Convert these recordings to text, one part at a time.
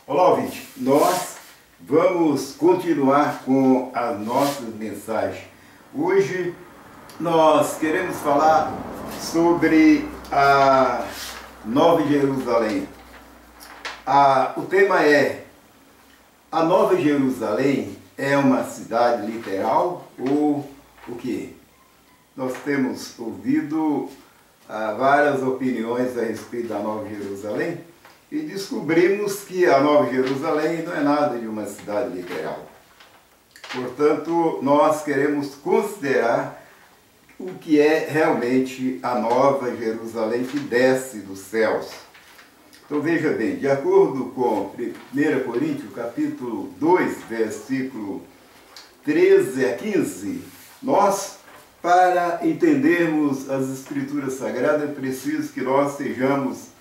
Olá, ouvinte. Nós vamos continuar com as nossas mensagens. Hoje nós queremos falar sobre a Nova Jerusalém. O tema é: a Nova Jerusalém é uma cidade literal ou o quê? Nós temos ouvido várias opiniões a respeito da Nova Jerusalém e descobrimos que a Nova Jerusalém não é nada de uma cidade literal. Portanto, nós queremos considerar o que é realmente a Nova Jerusalém que desce dos céus. Então veja bem, de acordo com 1 Coríntios, capítulo 2, versículo 13 a 15, nós, para entendermos as Escrituras Sagradas, é preciso que nós sejamos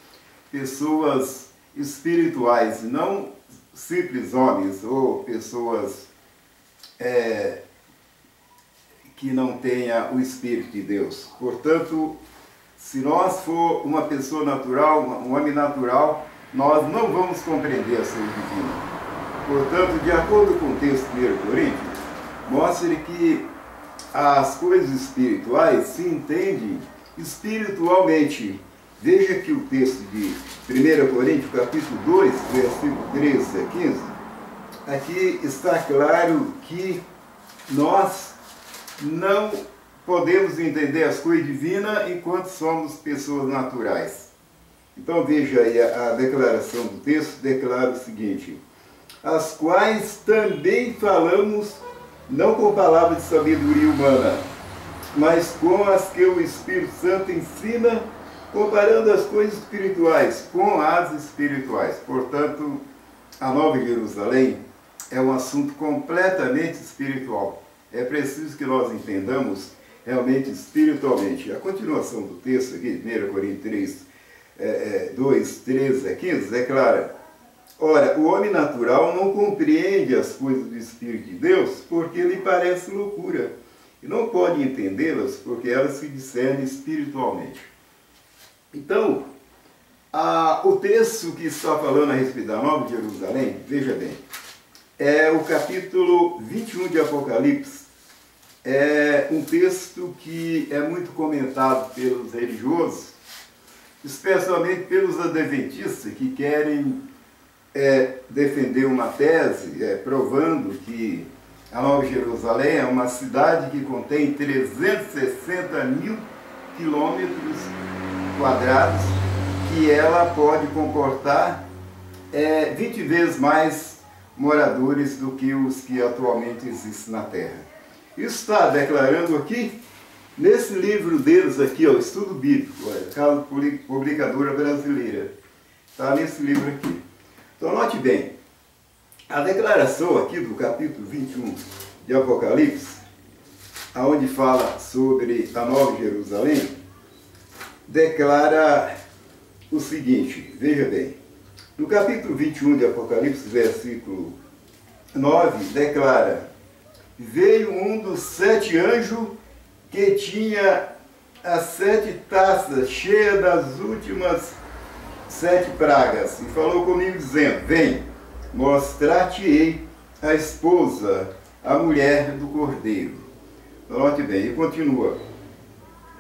pessoas espirituais, não simples homens ou pessoas que não tenham o Espírito de Deus. Portanto, se nós for uma pessoa natural, um homem natural, nós não vamos compreender a sua divina. Portanto, de acordo com o texto de 1 Coríntios, mostra que as coisas espirituais se entendem espiritualmente. Veja que o texto de 1 Coríntios, capítulo 2, versículo 13 a 15, aqui está claro que nós não podemos entender as coisas divinas enquanto somos pessoas naturais. Então veja aí a declaração do texto, declara o seguinte: as quais também falamos não com palavras de sabedoria humana, mas com as que o Espírito Santo ensina, comparando as coisas espirituais com as espirituais. Portanto, a Nova Jerusalém é um assunto completamente espiritual. É preciso que nós entendamos realmente espiritualmente. A continuação do texto aqui, 1 Coríntios 3, 2, 13 a 15, declara: ora, o homem natural não compreende as coisas do Espírito de Deus porque lhe parece loucura, e não pode entendê-las porque elas se discernem espiritualmente. Então, o texto que está falando a respeito da Nova Jerusalém, veja bem, é o capítulo 21 de Apocalipse. É um texto que é muito comentado pelos religiosos, especialmente pelos adventistas que querem defender uma tese provando que a Nova Jerusalém é uma cidade que contém 360 mil quilômetros quadrados, que ela pode comportar 20 vezes mais moradores do que os que atualmente existem na Terra. Isso está declarando aqui, nesse livro deles aqui, ó, Estudo Bíblico, Casa Publicadora Brasileira. Está nesse livro aqui. Então note bem, a declaração aqui do capítulo 21 de Apocalipse, onde fala sobre a Nova Jerusalém, declara o seguinte, veja bem, no capítulo 21 de Apocalipse, versículo 9, declara: veio um dos 7 anjos que tinha as 7 taças cheias das últimas 7 pragas, e falou comigo dizendo: vem, mostrar-te-ei a esposa, a mulher do Cordeiro. Note bem, e continua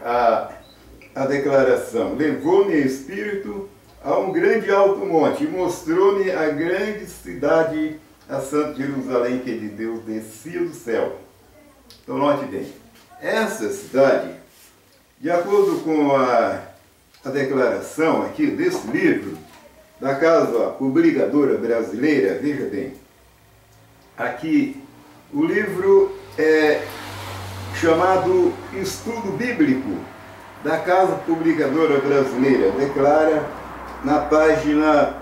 a declaração: levou-me em espírito a um grande alto monte e mostrou-me a grande cidade, a Santa Jerusalém, que de Deus descia do céu. Então note bem, essa cidade, de acordo com a declaração aqui desse livro, da Casa Publicadora Brasileira, veja bem, aqui o livro é chamado Estudo Bíblico da Casa Publicadora Brasileira, declara na página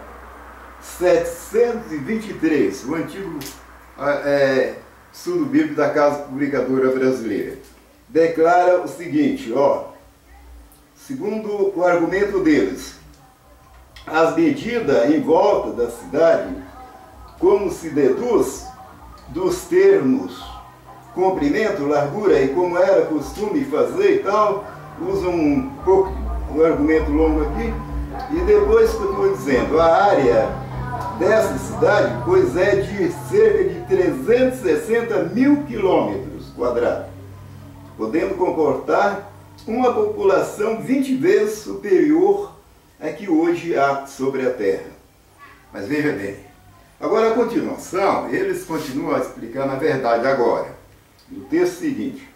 723, o antigo Estudo Bíblico da Casa Publicadora Brasileira, declara o seguinte, segundo o argumento deles, as medidas em volta da cidade, como se deduz dos termos comprimento, largura e como era costume fazer e tal, usam um argumento longo aqui, e depois continua dizendo, a área dessa cidade, pois é de cerca de 360 mil quilômetros quadrados, podendo comportar uma população 20 vezes superior à que hoje há sobre a Terra. Mas veja bem, agora a continuação, eles continuam a explicar na verdade agora, no texto seguinte.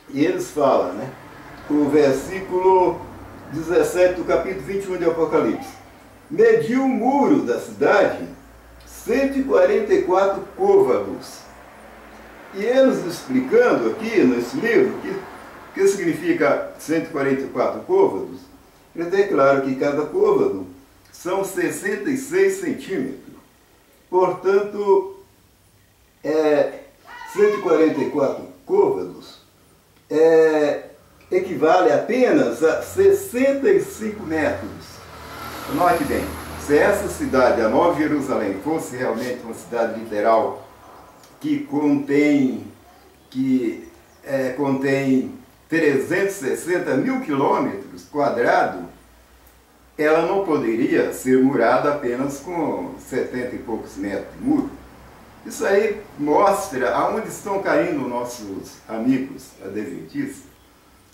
E eles falam, né, o versículo 17 do capítulo 21 de Apocalipse. Mediu o muro da cidade 144 côvados. E eles explicando aqui nesse livro o que significa 144 côvados, eles declaram que cada côvado são 66 centímetros. Portanto, 144 côvados equivale apenas a 65 metros. Note bem, se essa cidade, a Nova Jerusalém, fosse realmente uma cidade literal que contém 360 mil quilômetros quadrados, ela não poderia ser murada apenas com 70 e poucos metros de muro. Isso aí mostra aonde estão caindo nossos amigos adventistas.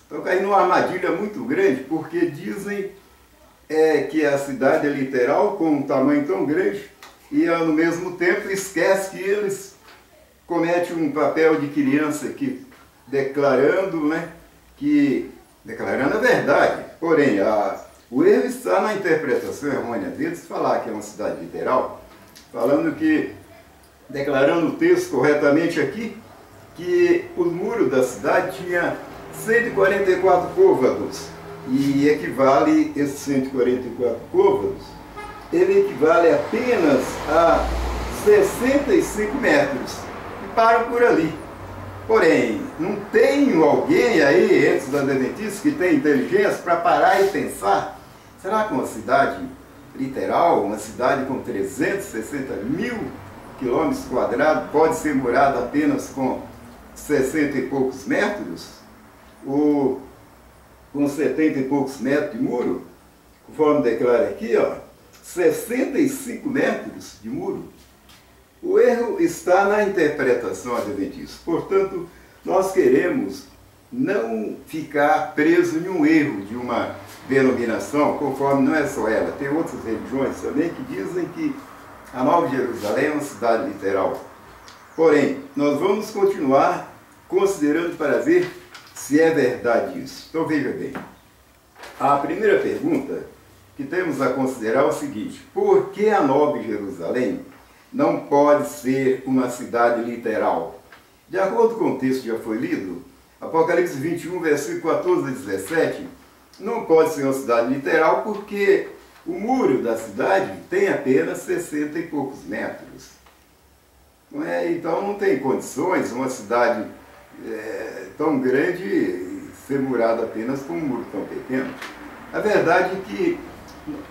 Estão caindo numa armadilha muito grande, porque dizem que a cidade é literal, com um tamanho tão grande, e ao mesmo tempo esquece que eles cometem um papel de criança aqui, declarando a verdade. Porém, o erro está na interpretação errônea deles, falar que é uma cidade literal, declarando o texto corretamente aqui, que os muros da cidade tinham 144 côvados, e esses 144 côvados, ele equivale apenas a 65 metros, e param por ali. Porém, não tem alguém aí, entre os adventistas, que tem inteligência para parar e pensar, será que uma cidade literal, uma cidade com 360 mil quilômetros quadrados, pode ser murada apenas com 60 e poucos metros? Ou com 70 e poucos metros de muro? Conforme declara aqui, 65 metros de muro. O erro está na interpretação adventista. Portanto, nós queremos não ficar preso em um erro de uma denominação, conforme não é só ela. Tem outras religiões também que dizem que a Nova Jerusalém é uma cidade literal. Porém, nós vamos continuar considerando para ver se é verdade isso. Então veja bem, a primeira pergunta que temos a considerar é o seguinte: por que a Nova Jerusalém não pode ser uma cidade literal? De acordo com o texto que já foi lido, Apocalipse 21, versículo 14 a 17, não pode ser uma cidade literal porque o muro da cidade tem apenas 60 e poucos metros. Então não tem condições uma cidade tão grande ser murada apenas com um muro tão pequeno. A verdade é que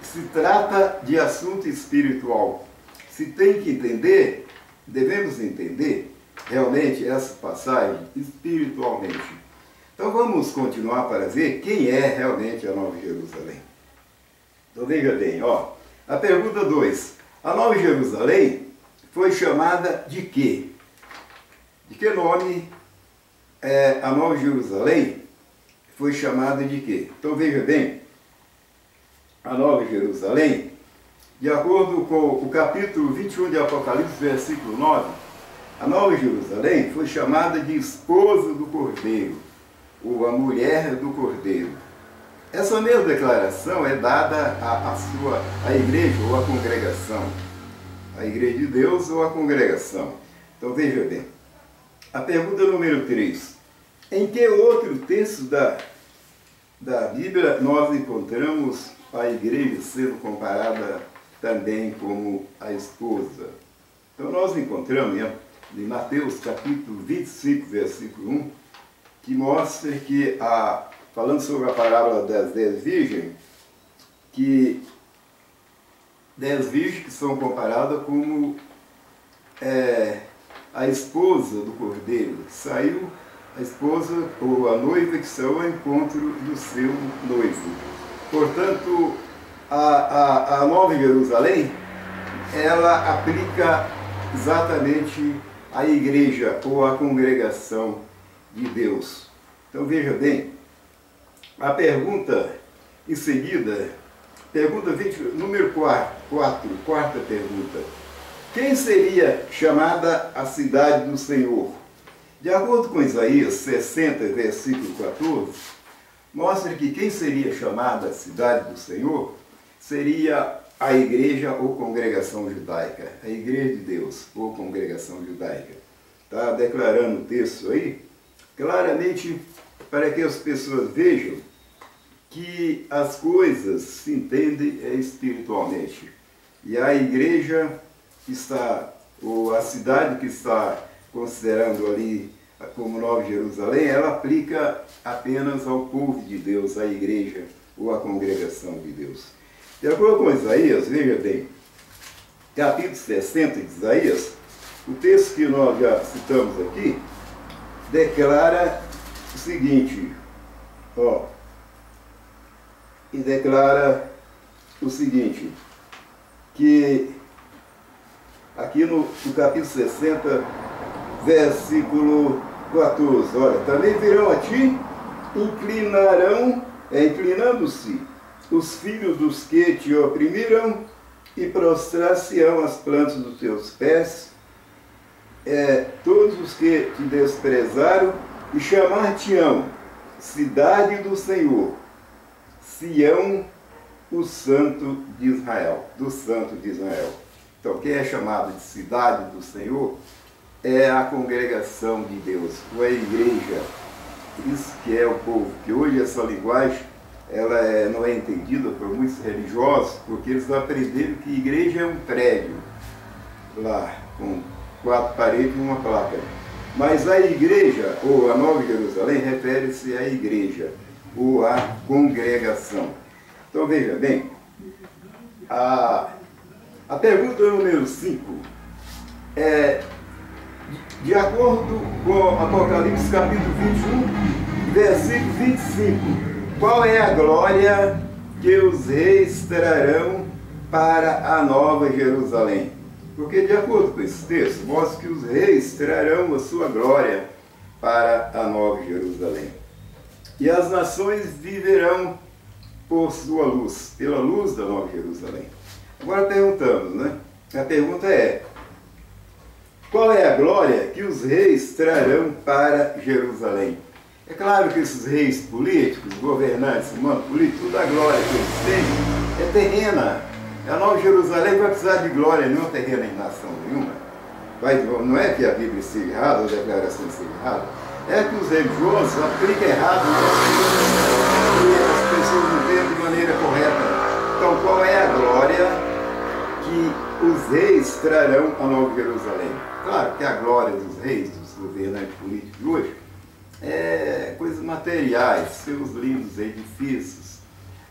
se trata de assunto espiritual. Se tem que entender, devemos entender realmente essa passagem espiritualmente. Então vamos continuar para ver quem é realmente a Nova Jerusalém. Então veja bem, a pergunta 2. A Nova Jerusalém foi chamada de quê? De que nome a Nova Jerusalém foi chamada de quê? Então veja bem, a Nova Jerusalém, de acordo com o capítulo 21 de Apocalipse, versículo 9, a Nova Jerusalém foi chamada de esposa do Cordeiro, ou a mulher do Cordeiro. Essa mesma declaração é dada à igreja ou à congregação, a igreja de Deus ou a congregação. Então veja bem, a pergunta número 3. Em que outro texto da Bíblia nós encontramos a igreja sendo comparada também como a esposa? Então nós encontramos em Mateus capítulo 25, versículo 1, que mostra que, falando sobre a parábola das 10 virgens, que 10 virgens que são comparadas como a esposa do Cordeiro. Saiu a esposa ou a noiva que saiu ao encontro do seu noivo. Portanto, a Nova Jerusalém ela aplica exatamente à igreja ou à congregação de Deus. Então veja bem, a pergunta em seguida, pergunta 20, número 4, quarta pergunta. Quem seria chamada a cidade do Senhor? De acordo com Isaías 60, versículo 14, mostra que quem seria chamada a cidade do Senhor seria a igreja ou congregação judaica, a igreja de Deus ou congregação judaica. Está declarando o texto aí, claramente para que as pessoas vejam que as coisas se entendem espiritualmente. E a igreja que está, ou a cidade que está considerando ali como Nova Jerusalém, ela aplica apenas ao povo de Deus, à igreja ou à congregação de Deus. De acordo com Isaías, veja bem, capítulo 60 de Isaías, o texto que nós já citamos aqui, declara o seguinte, e declara o seguinte, que aqui no capítulo 60, versículo 14, olha, também virão a ti, inclinando-se os filhos dos que te oprimiram e prostrar-se-ão as plantas dos teus pés, todos os que te desprezaram, e chamar-te-ão cidade do Senhor, Sião, o Santo de Israel, do Santo de Israel. Então, quem é chamado de cidade do Senhor é a congregação de Deus, ou a igreja. Isso que é o povo, que hoje essa linguagem ela não é entendida por muitos religiosos, porque eles aprenderam que igreja é um prédio, lá, com 4 paredes e uma placa. Mas a igreja, ou a Nova Jerusalém, refere-se à igreja, ou à congregação. Então veja bem, a pergunta número 5 é, de acordo com Apocalipse capítulo 21, versículo 25, qual é a glória que os reis trarão para a Nova Jerusalém? Porque de acordo com esse texto, mostra que os reis trarão a sua glória para a Nova Jerusalém. E as nações viverão por sua luz, pela luz da Nova Jerusalém. Agora perguntamos, né? A pergunta é, qual é a glória que os reis trarão para Jerusalém? É claro que esses reis políticos, governantes, humanos, políticos, toda a glória que eles têm é terrena. A Nova Jerusalém vai precisar de glória nenhuma terrena em nação nenhuma. Não é que a Bíblia esteja errada, a declaração esteja errada, é que os religiosos aplicam errado e as pessoas não entendem de maneira correta. Então, qual é a glória que os reis trarão a Nova Jerusalém? Claro que a glória dos reis, dos governantes políticos de hoje, é coisas materiais, seus lindos edifícios,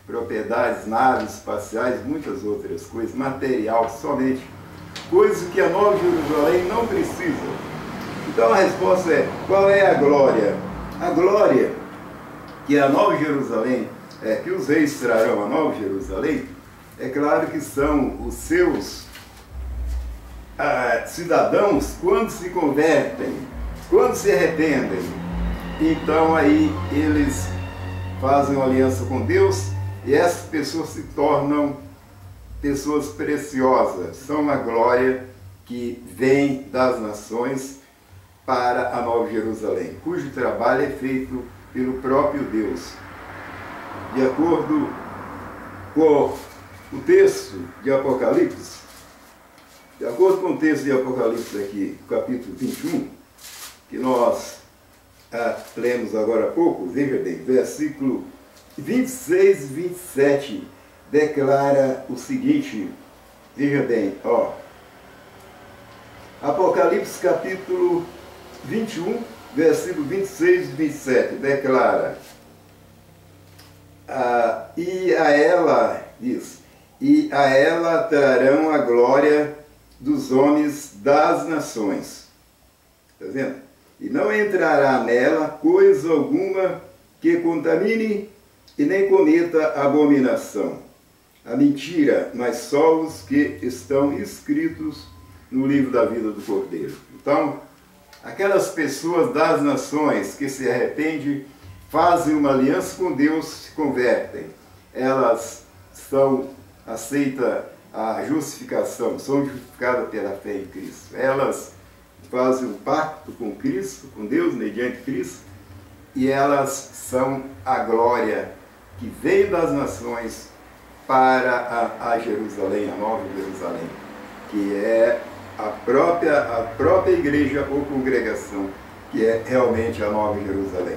propriedades, naves espaciais, muitas outras coisas, material somente, coisas que a Nova Jerusalém não precisa. Então a resposta é, qual é a glória? A glória que a Nova Jerusalém, que os reis trarão a Nova Jerusalém, é claro que são os seus cidadãos quando se convertem, quando se arrependem. Então aí eles fazem uma aliança com Deus e essas pessoas se tornam pessoas preciosas. São a glória que vem das nações para a Nova Jerusalém, cujo trabalho é feito pelo próprio Deus. De acordo com o texto de Apocalipse, de acordo com o texto de Apocalipse aqui, capítulo 21, que nós lemos agora há pouco, veja bem, versículo 26 e 27, declara o seguinte, veja bem, Apocalipse capítulo 21, versículo 26 e 27, declara, e a ela, diz, e a ela trarão a glória dos homens das nações. Está vendo? E não entrará nela coisa alguma que contamine e nem cometa abominação. a mentira, mas só os que estão escritos no livro da vida do Cordeiro. Então, aquelas pessoas das nações que se arrependem, fazem uma aliança com Deus, se convertem. Elas aceitam a justificação, são justificadas pela fé em Cristo. Elas fazem um pacto com Cristo, com Deus, mediante Cristo, e elas são a glória que veio das nações para a Jerusalém, a Nova Jerusalém, que é a própria igreja ou congregação, que é realmente a Nova Jerusalém.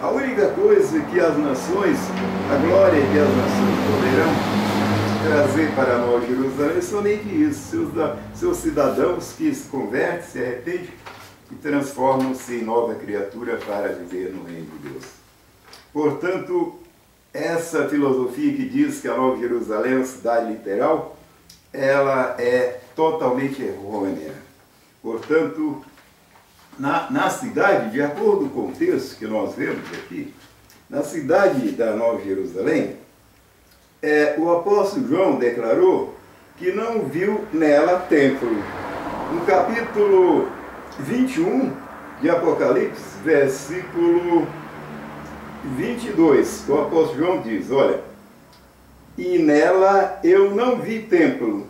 A única coisa que as nações, a glória que as nações poderão trazer para a Nova Jerusalém é somente isso, seus cidadãos que se convertem, se arrependem e transformam-se em nova criatura para viver no reino de Deus. Portanto, essa filosofia que diz que a Nova Jerusalém é uma cidade literal, ela é totalmente errônea. Portanto, na cidade, de acordo com o texto que nós vemos aqui, na cidade da Nova Jerusalém, o apóstolo João declarou que não viu nela templo. No capítulo 21 de Apocalipse, versículo 22, o apóstolo João diz, olha, e nela eu não vi templo,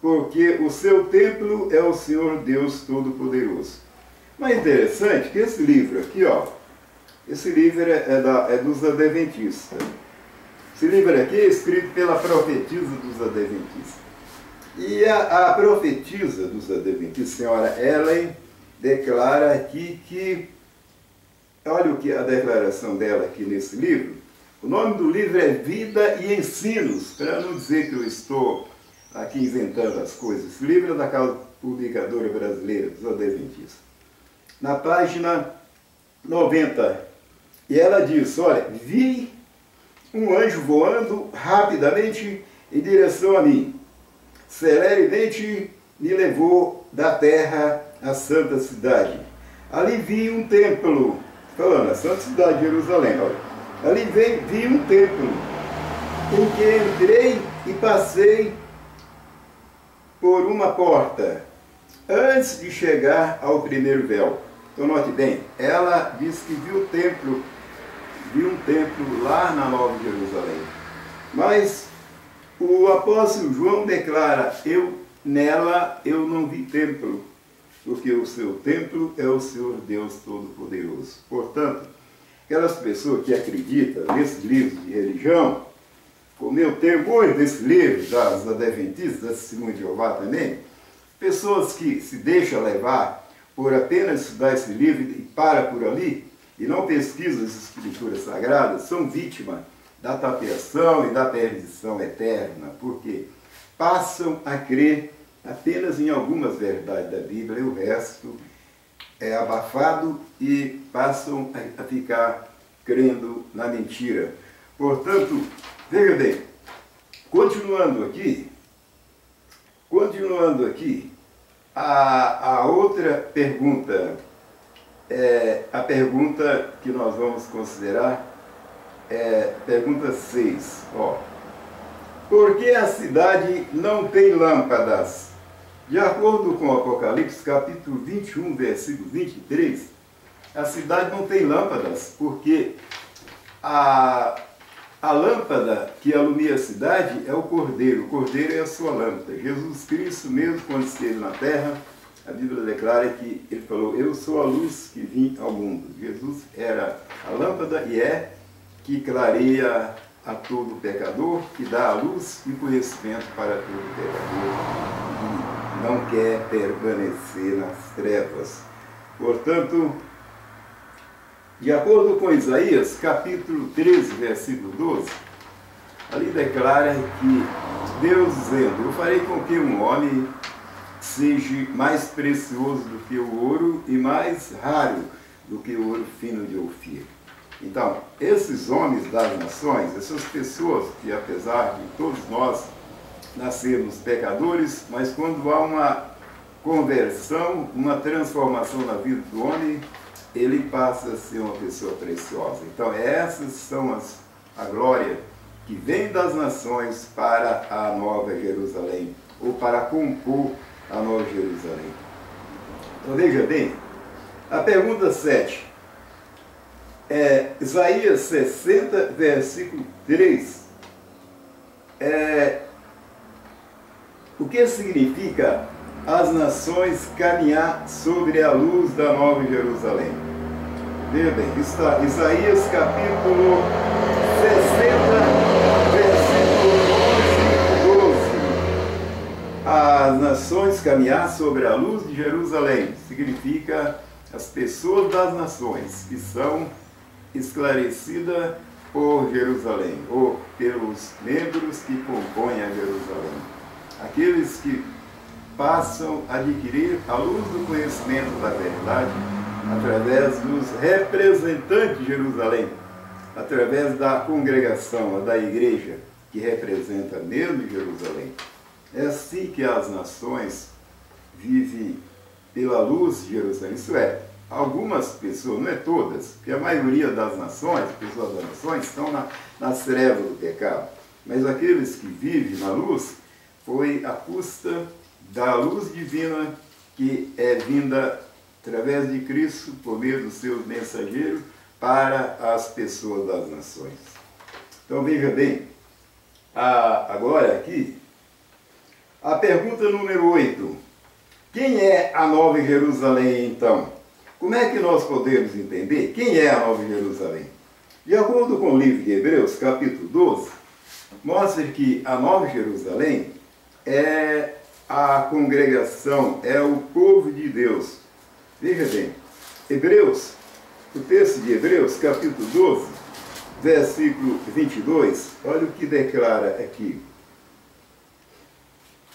porque o seu templo é o Senhor Deus Todo-Poderoso. Mas interessante que esse livro aqui, ó, esse livro é dos Adventistas. Esse livro aqui é escrito pela profetisa dos Adventistas. E a profetisa dos Adventistas, senhora Ellen, declara aqui que, olha o que a declaração dela aqui nesse livro, o nome do livro é Vida e Ensinos, para não dizer que eu estou aqui inventando as coisas. Esse livro é da Casa Publicadora Brasileira dos Adventistas. Na página 90, e ela diz, olha, vi um anjo voando rapidamente em direção a mim. Celeremente me levou da terra à santa cidade. Ali vi um templo, falando, a santa cidade de Jerusalém, olha. Ali vi um templo, em que entrei e passei por uma porta, antes de chegar ao primeiro véu. Então note bem, ela diz que viu um templo lá na Nova Jerusalém. Mas o apóstolo João declara, nela eu não vi templo, porque o seu templo é o Senhor Deus Todo-Poderoso. Portanto, aquelas pessoas que acreditam nesses livros de religião, como eu tenho muito desses livros das Adventistas, da Testemunha de Jeová também, pessoas que se deixam levar por apenas estudar esse livro e para por ali, e não pesquisam as escrituras sagradas, são vítimas da tapeação e da perdição eterna, porque passam a crer apenas em algumas verdades da Bíblia e o resto é abafado e passam a ficar crendo na mentira. Portanto, veja bem, continuando aqui, a outra pergunta, a pergunta que nós vamos considerar é pergunta 6. Ó. Por que a cidade não tem lâmpadas? De acordo com o Apocalipse, capítulo 21, versículo 23, a cidade não tem lâmpadas, porque a lâmpada que alumia a cidade é o Cordeiro é a sua lâmpada. Jesus Cristo mesmo, quando esteve na terra, a Bíblia declara que ele falou, eu sou a luz que vim ao mundo. Jesus era a lâmpada e que clareia a todo pecador, que dá a luz e conhecimento para todo pecador que não quer permanecer nas trevas. Portanto, de acordo com Isaías, capítulo 13, versículo 12, ali declara que Deus dizendo, eu farei com que um homem seja mais precioso do que o ouro e mais raro do que o ouro fino de Ofir. Então, esses homens das nações, essas pessoas que apesar de todos nós nascermos pecadores, mas quando há uma conversão, uma transformação na vida do homem, ele passa a ser uma pessoa preciosa. Então, essas são a glória que vem das nações para a Nova Jerusalém, ou para compor a Nova Jerusalém. Então veja bem, a pergunta 7, Isaías 60, versículo 3, o que significa as nações caminhar sobre a luz da Nova Jerusalém? Veja bem, está Isaías capítulo 60, versículo 11 e 12. As nações caminhar sobre a luz de Jerusalém significa as pessoas das nações que são esclarecidas por Jerusalém, ou pelos membros que compõem a Jerusalém. Aqueles que passam a adquirir a luz do conhecimento da verdade através dos representantes de Jerusalém, através da congregação, da igreja, que representa mesmo Jerusalém. É assim que as nações vivem pela luz de Jerusalém. Isso é, algumas pessoas, não é todas, porque a maioria das nações, pessoas das nações, estão nas trevas do pecado. Mas aqueles que vivem na luz, foi à custa da luz divina que é vinda através de Cristo, por meio dos seus mensageiros, para as pessoas das nações. Então veja bem, agora aqui, a pergunta número 8. Quem é a Nova Jerusalém então? Como é que nós podemos entender quem é a Nova Jerusalém? De acordo com o livro de Hebreus, capítulo 12, mostra que a Nova Jerusalém é a congregação, é o povo de Deus. Veja bem, Hebreus, o texto de Hebreus, capítulo 12, versículo 22, olha o que declara aqui.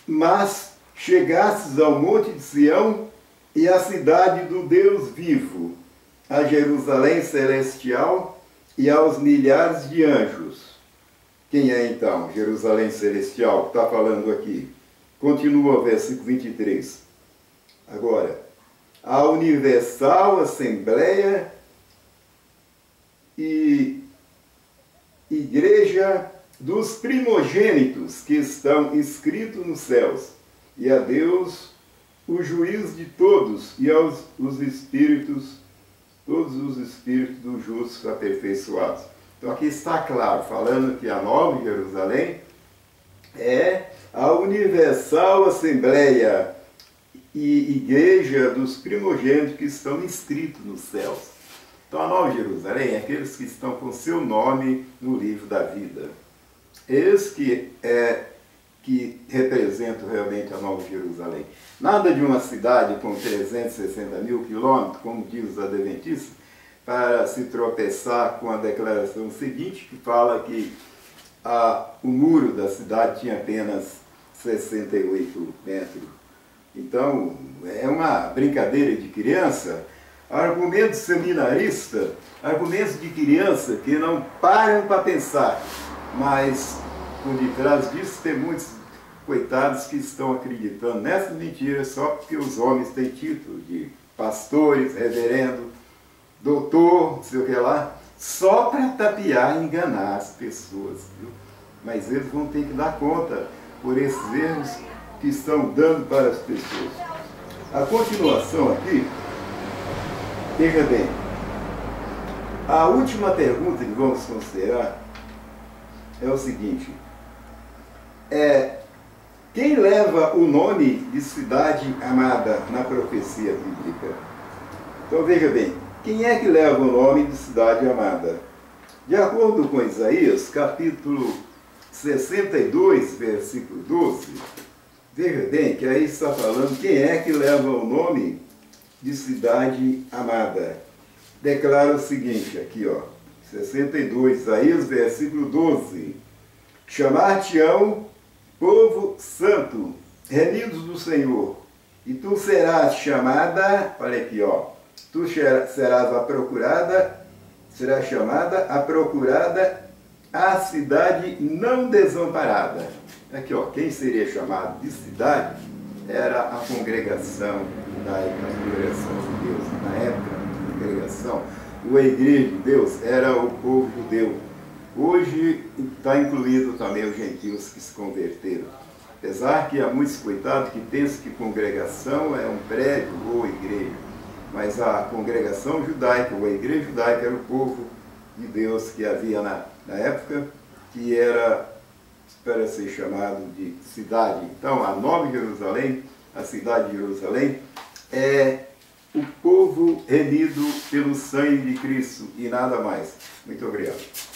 Mas chegastes ao monte de Sião e à cidade do Deus vivo, a Jerusalém celestial e aos milhares de anjos. Quem é então Jerusalém celestial que está falando aqui? Continua o versículo 23. Agora, a universal assembleia e igreja dos primogênitos que estão escritos nos céus, e a Deus o juiz de todos, e aos os espíritos, todos os espíritos dos justos aperfeiçoados. Então aqui está claro, falando que a Nova Jerusalém é a universal assembleia e igreja dos primogênitos que estão inscritos nos céus. Então a Nova Jerusalém é aqueles que estão com seu nome no livro da vida. Eles que representam realmente a Nova Jerusalém. Nada de uma cidade com 360 mil quilômetros, como diz os adventistas, para se tropeçar com a declaração seguinte, que fala que o muro da cidade tinha apenas 68 metros. Então, é uma brincadeira de criança, argumentos seminaristas, argumentos de criança que não param para pensar, mas por detrás disso tem muitos coitados que estão acreditando nessas mentiras só porque os homens têm título de pastores, reverendo, doutor, não sei o que lá, só para tapear e enganar as pessoas, viu? Mas eles vão ter que dar conta por esses erros que estão dando para as pessoas. A continuação aqui, veja bem, a última pergunta que vamos considerar é o seguinte, quem leva o nome de cidade amada na profecia bíblica? Então veja bem, quem é que leva o nome de cidade amada? De acordo com Isaías, capítulo 62, versículo 12, veja bem que aí está falando quem é que leva o nome de cidade amada. Declara o seguinte aqui, ó, 62, Isaías, versículo 12. Chamar-te-ão povo santo, remidos do Senhor, e tu serás chamada, olha aqui, ó, tu serás a procurada, será chamada a procurada, a cidade não desamparada. Aqui, ó, quem seria chamado de cidade era a congregação judaica, a congregação de Deus. Na época, a congregação, a igreja de Deus era o povo judeu. Hoje está incluído também os gentios que se converteram. Apesar que há muitos coitados que pensam que congregação é um prédio ou igreja, mas a congregação judaica, ou a igreja judaica, era o povo de Deus que havia na época, que era para ser chamado de cidade. Então, a Nova Jerusalém, a cidade de Jerusalém, é o povo remido pelo sangue de Cristo e nada mais. Muito obrigado.